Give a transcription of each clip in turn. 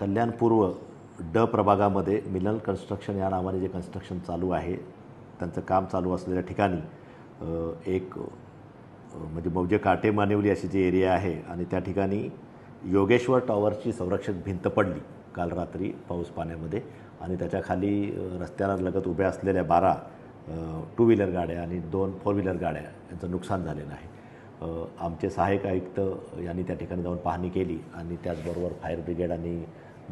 कल्याण पूर्व ड प्रभागामध्ये मिलन कन्स्ट्रक्शन या नावाने जे कन्स्ट्रक्शन चालू आहे त्यांचं काम चालू असलेल्या ठिकाणी एक म्हणजे मौजे काटे मानिवली अशी जी एरिया आहे आणि त्या ठिकाणी योगेश्वर टॉवरची संरक्षक भिंत पडली काल रात्री पाऊस पाण्यामध्ये आणि त्याच्या खाली रस्त्याला लगत उभ्या असलेल्या 12 टू व्हीलर गाड्या आणि 2 4 व्हीलर गाड्या यांचं नुकसान झालेलं आहे। आमचे सहाय्यक आयुक्त यांनी त्या ठिकाणी जाऊन पाहणी केली आणि त्याचबरोबर फायर ब्रिगेड आणि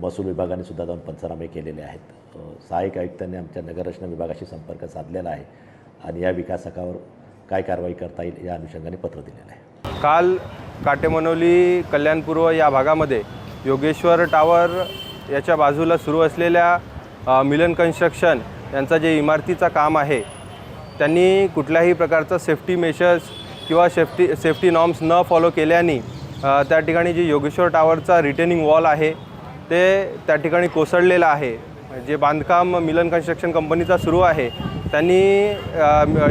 महसूल विभागाने सुद्धा जाऊन पंचनामे केलेले आहेत। सहाय्यक आयुक्तांनी आमच्या नगररचना विभागाशी संपर्क साधलेला आहे आणि या विकासकावर काय कारवाई करता येईल या अनुषंगाने पत्र दिलेलं आहे। काल काटेमनोली कल्याणपूर्व या भागामध्ये योगेश्वर टावर याच्या बाजूला सुरू असलेल्या मिलन कन्स्ट्रक्शन यांचा जे इमारतीचा काम आहे त्यांनी कुठल्याही प्रकारचा सेफ्टी मेजर्स किंवा सेफ्टी नॉर्म्स न फॉलो केल्याने त्या ठिकाणी जे योगेश्वर टावरचा रिटेनिंग वॉल आहे ते त्या ठिकाणी कोसळलेलं आहे। जे बांधकाम मिलन कन्स्ट्रक्शन कंपनीचा सुरू आहे त्यांनी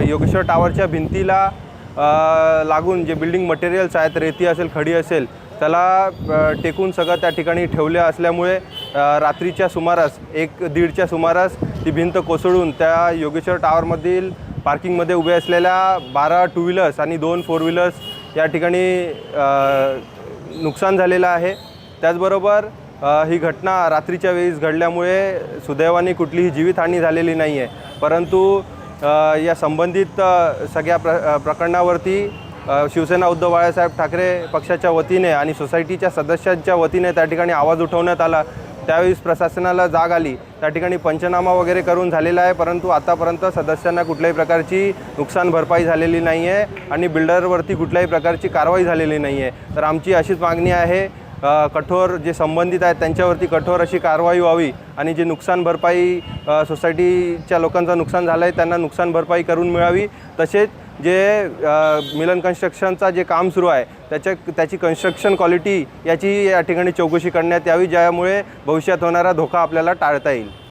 योगेश्वर टावरच्या भिंतीला लागून जे बिल्डिंग मटेरियल्स आहेत, रेती असेल, खडी असेल, त्याला टेकून सगळं त्या ठिकाणी ठेवले असल्यामुळे रात्रीच्या सुमारास 1-1:30च्या सुमारास ती भिंत कोसळून त्या योगेश्वर टावरमधील पार्किंगमध्ये उभे असलेल्या 12 टू व्हीलर्स आणि 2 4 व्हीलर्स या ठिकाणी नुकसान झालेलं आहे। त्याचबरोबर ही घटना रात्रीच्या वेळेस घडल्यामुळे सुदैवाने कुठलीही जीवितहानी झालेली नाही आहे, परंतु या संबंधित सगळ्या प्रकरणावरती शिवसेना उद्धव बाळासाहेब ठाकरे पक्षाच्या वतीने आणि सोसायटीच्या सदस्यांच्या वतीने त्या ठिकाणी आवाज उठवण्यात आला। त्यावेळेस प्रशासनाला जाग आली, त्या ठिकाणी पंचनामा वगैरे करून झालेला आहे, परंतु आतापर्यंत सदस्यांना कुठल्याही प्रकारची नुकसान भरपाई झालेली नाही आहे आणि बिल्डरवरती कुठल्याही प्रकारची कारवाई झालेली नाही आहे। तर आमची अशीच मागणी आहे, कठोर जे संबंधित आहेत त्यांच्यावरती कठोर अशी कारवाई व्हावी आणि जे नुकसान भरपाई सोसायटीच्या लोकांचं नुकसान झालं आहे त्यांना नुकसान भरपाई करून मिळावी। तसेच जे मिलन कन्स्ट्रक्शनचा जे काम सुरू आहे त्याची कन्स्ट्रक्शन क्वालिटी याची या ठिकाणी चौकशी करण्यात यावी, ज्यामुळे भविष्यात होणारा धोका आपल्याला टाळता येईल।